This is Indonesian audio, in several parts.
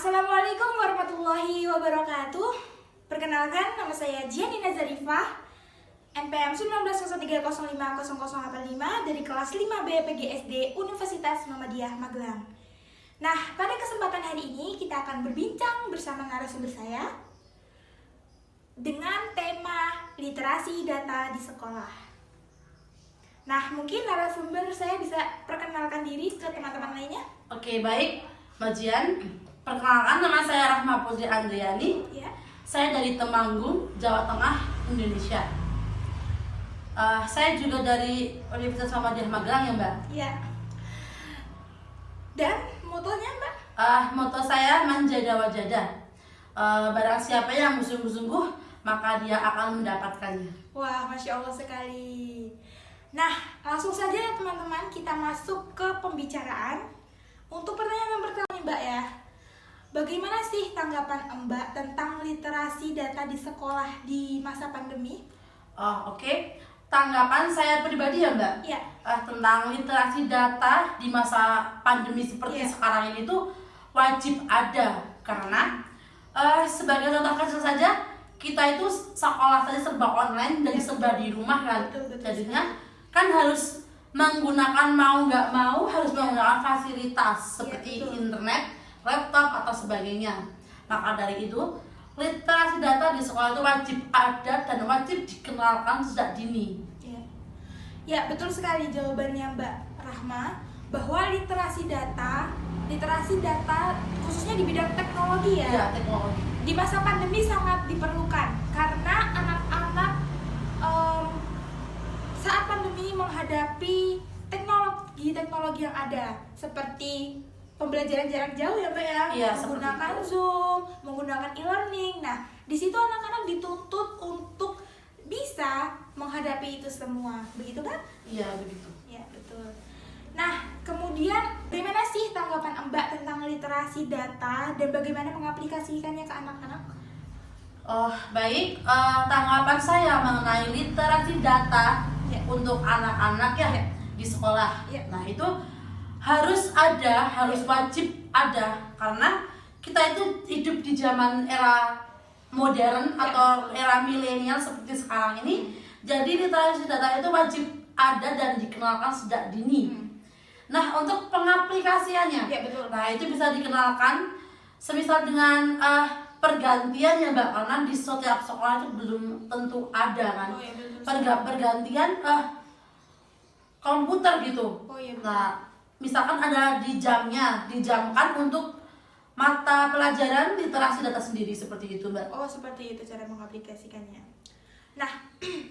Assalamualaikum warahmatullahi wabarakatuh. Perkenalkan, nama saya Jianina Zarifah, NPM 1903050085 dari kelas 5B PGSD Universitas Muhammadiyah Magelang. Nah, pada kesempatan hari ini kita akan berbincang bersama narasumber saya dengan tema literasi data di sekolah. Nah, mungkin narasumber saya bisa perkenalkan diri ke teman-teman lainnya. Oke, baik, Mbak Jian. Perkenalkan, nama saya Rahma Putri Andriani. Ya. Saya dari Temanggung, Jawa Tengah, Indonesia. Saya juga dari Universitas Muhammadiyah Magelang ya, Mbak. Iya. Dan motonya, Mbak? Moto saya Manjada Wajada. Barang siapa yang bersungguh-sungguh, maka dia akan mendapatkannya. Wah, Masya Allah sekali. Nah, langsung saja ya teman-teman, kita masuk ke pembicaraan. Untuk pertanyaan yang pertama nih, Mbak ya. Bagaimana sih tanggapan Mbak tentang literasi data di sekolah di masa pandemi? Oke. Tanggapan saya pribadi ya, Mbak. Iya. Tentang literasi data di masa pandemi seperti sekarang ini tuh wajib ada, karena sebagai contoh kecil saja, kita itu sekolah saja serba online dan serba di rumah kan. Betul. Jadinya kan harus menggunakan, mau nggak mau harus menggunakan fasilitas seperti internet, laptop atau sebagainya. Maka dari itu literasi data di sekolah itu wajib ada dan wajib dikenalkan sejak dini. Ya, betul sekali jawabannya Mbak Rahma, bahwa literasi data khususnya di bidang teknologi Ya, teknologi. di masa pandemi sangat diperlukan karena anak-anak saat pandemi menghadapi teknologi yang ada seperti pembelajaran jarak jauh ya Mbak ya, Iya, menggunakan Zoom, menggunakan e-learning. Nah, di situ anak-anak dituntut untuk bisa menghadapi itu semua, begitu kan? Iya, begitu. Ya, betul. Nah, kemudian bagaimana sih tanggapan Mbak tentang literasi data dan bagaimana mengaplikasikannya ke anak-anak? Baik, tanggapan saya mengenai literasi data untuk anak-anak di sekolah. Nah, itu harus ada, harus wajib ada, karena kita itu hidup di zaman era modern atau era milenial seperti sekarang ini. Jadi literasi data itu wajib ada dan dikenalkan sejak dini. Nah, untuk pengaplikasiannya, nah itu bisa dikenalkan semisal dengan pergantian ya Mbak, karena di setiap sekolah itu belum tentu ada kan. Pergantian komputer gitu. Nah, misalkan ada di jamnya, dijamkan untuk mata pelajaran literasi data sendiri, seperti itu Mbak. Oh, seperti itu cara mengaplikasikannya. Nah,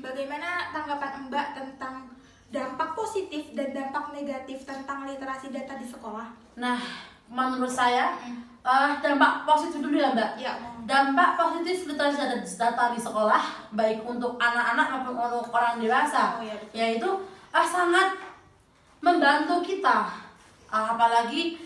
bagaimana tanggapan Mbak tentang dampak positif dan dampak negatif tentang literasi data di sekolah? Nah, menurut saya dampak positif dulu ya Mbak. Dampak positif literasi data di sekolah, baik untuk anak-anak maupun untuk orang dewasa, yaitu sangat membantu kita. Apalagi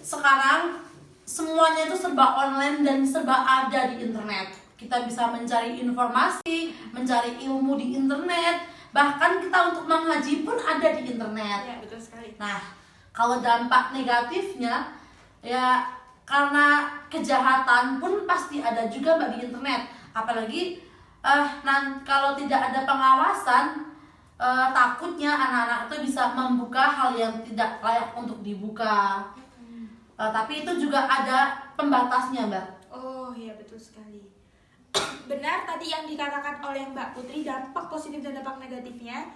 sekarang semuanya itu serba online dan serba ada di internet. Kita bisa mencari informasi, mencari ilmu di internet, bahkan kita untuk mengaji pun ada di internet. Ya, betul sekali. Nah, kalau dampak negatifnya ya karena kejahatan pun pasti ada juga Mbak di internet. Apalagi kalau tidak ada pengawasan, takutnya anak-anak itu bisa membuka hal yang tidak layak untuk dibuka. Tapi itu juga ada pembatasnya Mbak. Oh iya, betul sekali. Benar tadi yang dikatakan oleh Mbak Putri, dampak positif dan dampak negatifnya.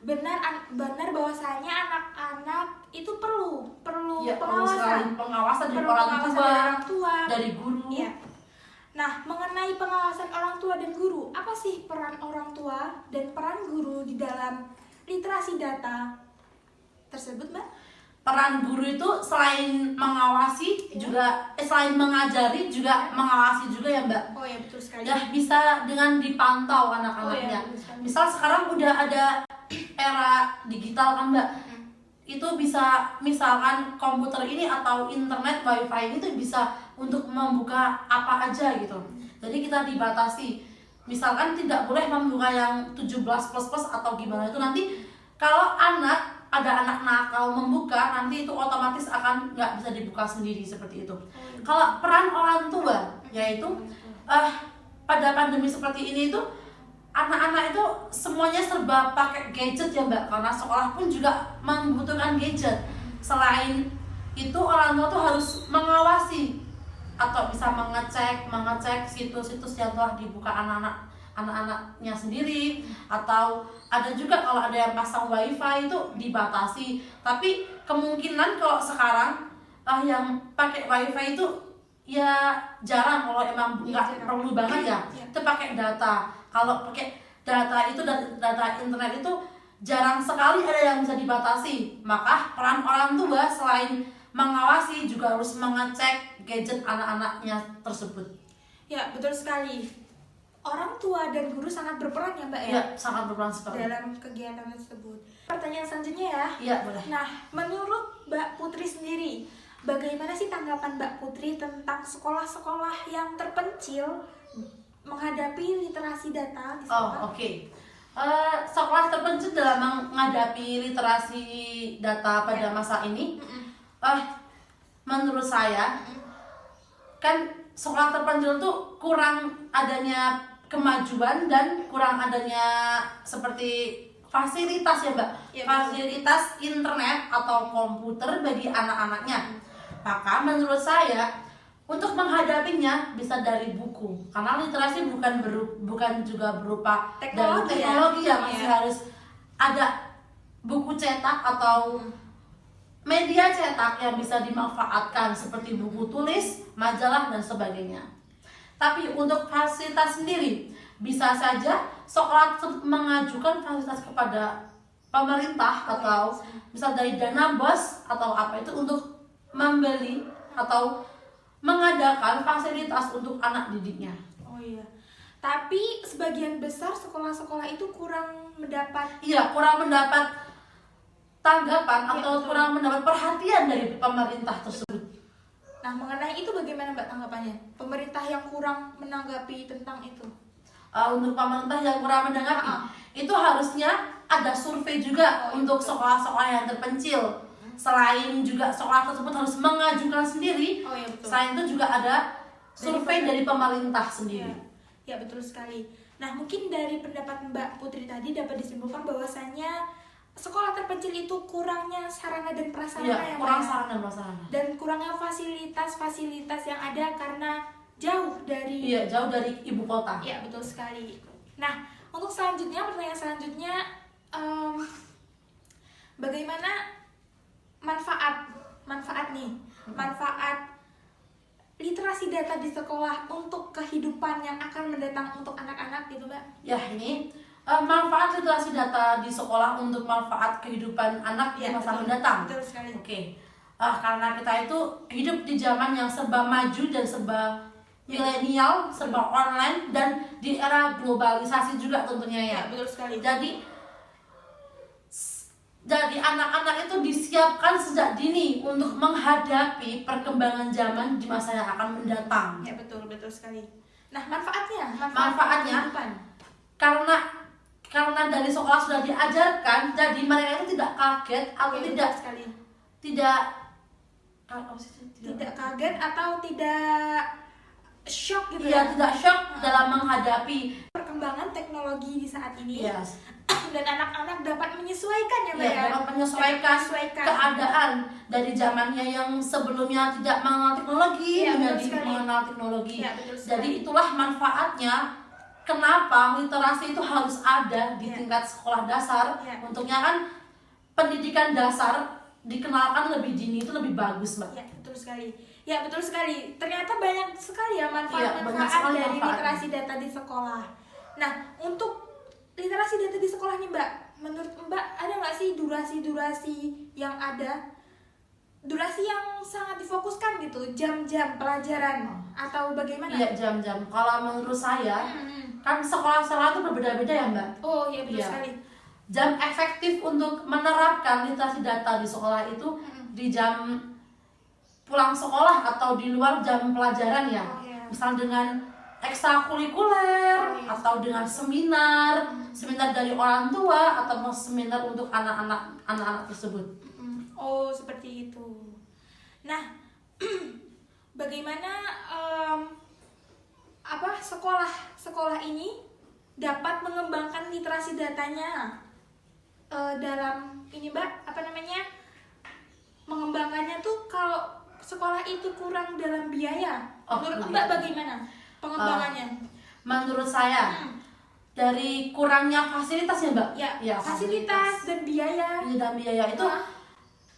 Benar bahwasanya anak-anak itu perlu pengawasan dari orang tua, dari guru. Iya. Nah, mengenai pengawasan orang tua dan guru, apa sih peran orang tua dan peran guru di dalam literasi data tersebut, Mbak? Peran guru itu selain mengawasi juga selain mengajari juga mengawasi juga ya Mbak. Oh ya, betul sekali. Ya, bisa dengan dipantau anak-anaknya. Misal sekarang udah ada era digital kan Mbak. Itu bisa misalkan komputer ini atau internet wifi ini tuh bisa untuk membuka apa aja gitu. Jadi kita dibatasi. Misalkan tidak boleh membuka yang 17+ atau gimana itu, nanti kalau anak ada anak nakal membuka, nanti itu otomatis akan nggak bisa dibuka sendiri seperti itu. Kalau peran orang tua, yaitu pada pandemi seperti ini itu anak-anak itu semuanya serba pakai gadget ya Mbak, karena sekolah pun juga membutuhkan gadget. Selain itu orang tua tuh harus mengawasi atau bisa mengecek situs-situs yang telah dibuka anak-anaknya sendiri, atau ada juga kalau ada yang pasang wifi itu dibatasi. Tapi kemungkinan kalau sekarang yang pakai wifi itu ya jarang, kalau emang nggak perlu banget ya itu pakai data. Kalau pakai data itu dan data internet itu jarang sekali ada yang bisa dibatasi. Maka peran orang tua selain mengawasi juga harus mengecek gadget anak-anaknya tersebut. Ya, betul sekali. Orang tua dan guru sangat berperan ya Mbak ya? Ya, sangat berperan sekali dalam kegiatan tersebut. Pertanyaan selanjutnya ya. Iya, boleh. Nah, menurut Mbak Putri sendiri, bagaimana sih tanggapan Mbak Putri tentang sekolah-sekolah yang terpencil menghadapi literasi data di sekolah? Oke. Sekolah terpencil dalam menghadapi literasi data pada masa ini, menurut saya kan sekolah terpencil tuh kurang adanya kemajuan dan kurang adanya seperti fasilitas ya Mbak, Ya, fasilitas internet atau komputer bagi anak-anaknya. Maka menurut saya untuk menghadapinya bisa dari buku, karena literasi bukan juga berupa Teknologi dari teknologi ya, masih ya. harus ada buku cetak atau media cetak yang bisa dimanfaatkan seperti buku tulis, majalah dan sebagainya. Tapi untuk fasilitas sendiri, bisa saja sekolah mengajukan fasilitas kepada pemerintah atau misal dari dana BOS atau apa itu untuk membeli atau mengadakan fasilitas untuk anak didiknya. Oh iya. Tapi sebagian besar sekolah-sekolah itu kurang mendapat Kurang mendapat tanggapan atau betul. kurang mendapat perhatian dari pemerintah tersebut. Nah, mengenai itu bagaimana Mbak tanggapannya? Pemerintah yang kurang menanggapi tentang itu. Untuk pemerintah yang kurang menanggapi, itu harusnya ada survei juga untuk sekolah-sekolah yang terpencil. Selain juga sekolah tersebut harus mengajukan sendiri, Betul. selain itu juga ada survei dari pemerintah sendiri. Ya, betul sekali. Nah, mungkin dari pendapat Mbak Putri tadi dapat disimpulkan bahwasannya sekolah terpencil itu kurangnya sarana dan prasarana Iya, kurang Mbak? sarana dan prasarana. Dan kurangnya fasilitas-fasilitas yang ada karena jauh dari Jauh dari ibu kota. Ya, betul sekali. Nah, untuk selanjutnya, pertanyaan selanjutnya, bagaimana manfaat literasi data di sekolah untuk kehidupan yang akan mendatang untuk anak-anak gitu Mbak? Ya, ini manfaat literasi data di sekolah untuk manfaat kehidupan anak di masa mendatang. Betul sekali. Oke. Karena kita itu hidup di zaman yang serba maju dan serba milenial, serba online, dan di era globalisasi juga tentunya ya. Betul sekali. Jadi anak-anak itu disiapkan sejak dini untuk menghadapi perkembangan zaman di masa yang akan mendatang. Ya, betul sekali. Nah, manfaatnya kehidupan. Karena dari sekolah sudah diajarkan, jadi mereka itu tidak kaget atau tidak kaget atau tidak shock gitu ya, tidak shock dalam menghadapi perkembangan teknologi di saat ini. Yes. Dan anak-anak dapat menyesuaikan ya Mbak ya? Dapat menyesuaikan keadaan dari zamannya yang sebelumnya tidak mengenal teknologi menjadi mengenal teknologi. Jadi itulah manfaatnya kenapa literasi itu harus ada di tingkat sekolah dasar. Untuknya kan pendidikan dasar dikenalkan lebih dini itu lebih bagus Mbak. Ya, betul sekali. Ternyata banyak sekali ya manfaat-manfaat dari literasi data di sekolah. Nah, untuk literasi data di sekolah nih Mbak, menurut Mbak ada nggak sih durasi-durasi yang ada? Durasi yang sangat difokuskan gitu, jam-jam pelajaran atau bagaimana? Iya, jam-jam. Kalau menurut saya, kan sekolah-sekolah itu berbeda-beda ya Mbak. Oh iya, betul sekali. Jam efektif untuk menerapkan literasi data di sekolah itu di jam pulang sekolah atau di luar jam pelajaran ya. Misal dengan ekstrakurikuler, Oh, iya. atau dengan seminar, seminar dari orang tua atau seminar untuk anak-anak tersebut. Oh, seperti itu. Nah, bagaimana sekolah ini dapat mengembangkan literasi datanya dalam ini Mbak, mengembangkannya tuh kalau sekolah itu kurang dalam biaya. Menurut Mbak bagaimana pengembangannya? Menurut saya dari kurangnya fasilitas ya Mbak. Ya, fasilitas dan biaya. Dan biaya itu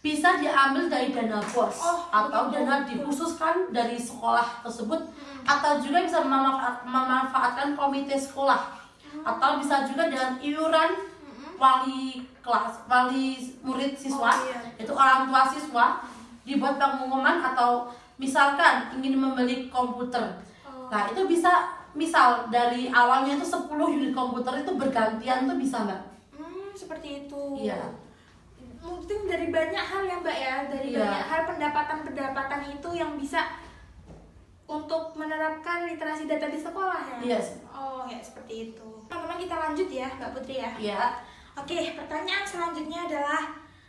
bisa diambil dari dana BOS atau dana dikhususkan dari sekolah tersebut, atau juga bisa memanfaatkan komite sekolah, atau bisa juga dengan iuran wali kelas, wali murid siswa, itu orang tua siswa, dibuat pengumuman atau misalkan ingin membeli komputer. Nah, itu bisa misal dari awalnya itu 10 unit komputer itu bergantian tuh bisa Mbak. Seperti itu. Iya. Mungkin dari banyak hal ya Mbak ya, dari banyak hal pendapatan itu yang bisa untuk menerapkan literasi data di sekolah ya. Yes. Oh ya, seperti itu. Teman-teman, kita lanjut ya Mbak Putri ya. Iya. Oke, pertanyaan selanjutnya adalah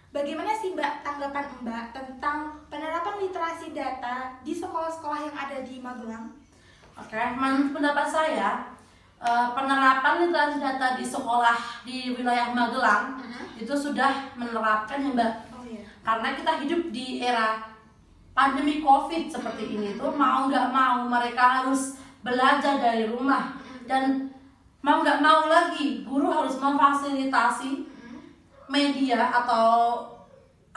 bagaimana sih Mbak tanggapan Mbak tentang penerapan literasi data di sekolah-sekolah yang ada di Magelang? Oke, menurut pendapat saya penerapan literasi data di sekolah di wilayah Magelang itu sudah menerapkan ya Mbak. Oh iya. Karena kita hidup di era pandemi COVID seperti ini tuh mau nggak mau mereka harus belajar dari rumah, dan mau nggak mau lagi guru harus memfasilitasi media atau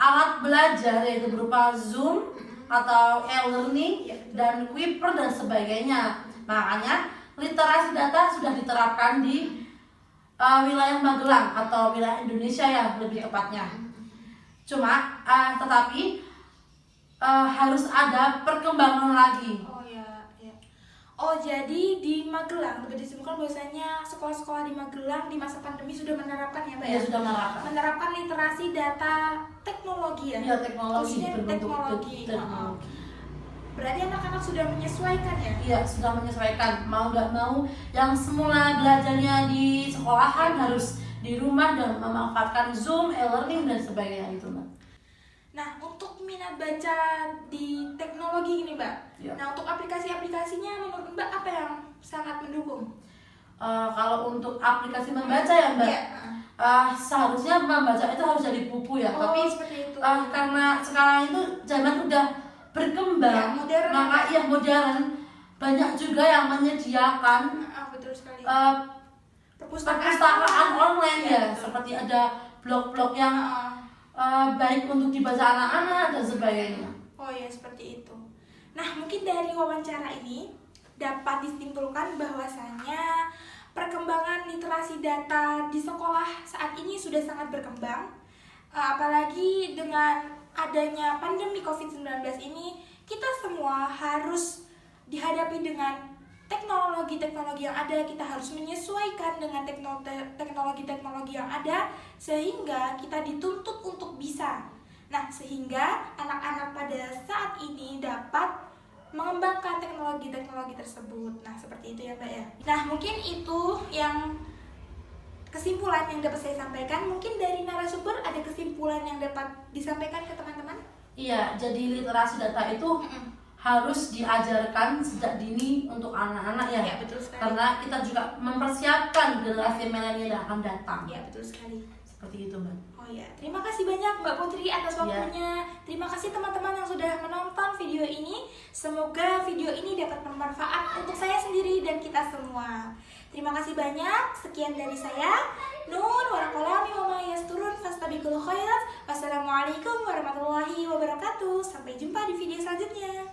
alat belajar yaitu berupa Zoom atau e-learning dan Kuiper dan sebagainya. Makanya literasi data sudah diterapkan di wilayah Magelang atau wilayah Indonesia ya lebih tepatnya. Cuma tetapi harus ada perkembangan lagi. Oh ya. Oh, jadi di Magelang dapat disimpulkan bahwasanya sekolah-sekolah di Magelang di masa pandemi sudah menerapkan ya Mbak Ya, sudah menerapkan. Menerapkan literasi data teknologi ya. Ya, teknologi Khususnya berbentuk teknologi. teknologi. Berarti anak-anak sudah menyesuaikan ya? Iya, sudah menyesuaikan. Mau nggak mau, yang semula belajarnya di sekolahan harus di rumah dan memanfaatkan Zoom, e-learning dan sebagainya itu Mbak. Nah, untuk minat baca di teknologi ini Mbak, nah untuk aplikasi-aplikasinya menurut Mbak apa yang sangat mendukung? Kalau untuk aplikasi membaca ya Mbak, seharusnya membaca itu harus dari buku ya. Tapi seperti itu. Karena sekarang itu zaman udah berkembang, modern, maka ya modern, banyak juga yang menyediakan betul sekali. Perpustakaan online ya, seperti ada blog-blog yang baik untuk dibaca anak-anak dan sebagainya. Oh ya, seperti itu. Nah, mungkin dari wawancara ini dapat disimpulkan bahwasanya perkembangan literasi data di sekolah saat ini sudah sangat berkembang. Apalagi dengan adanya pandemi COVID-19 ini, kita semua harus dihadapi dengan teknologi-teknologi yang ada. Kita harus menyesuaikan dengan teknologi-teknologi yang ada sehingga kita dituntut untuk bisa. Nah, sehingga anak-anak pada saat ini dapat mengembangkan teknologi-teknologi tersebut. Nah, seperti itu ya Mbak ya. Nah, mungkin itu yang kesimpulan yang dapat saya sampaikan. Mungkin dari narasumber ada kesimpulan yang dapat disampaikan ke teman-teman? Iya, jadi literasi data itu harus diajarkan sejak dini untuk anak-anak ya. Ya, betul sekali. Karena kita juga mempersiapkan generasi milenial yang akan datang. Ya, betul sekali. Seperti itu Mbak. Oh ya, terima kasih banyak Mbak Putri atas waktunya. Terima kasih teman-teman yang sudah menonton video ini. Semoga video ini dapat bermanfaat untuk saya sendiri dan kita semua. Terima kasih banyak. Sekian dari saya. Nur warakalami wa ma yasturun fastabiqul khairat. Wassalamualaikum warahmatullahi wabarakatuh. Sampai jumpa di video selanjutnya.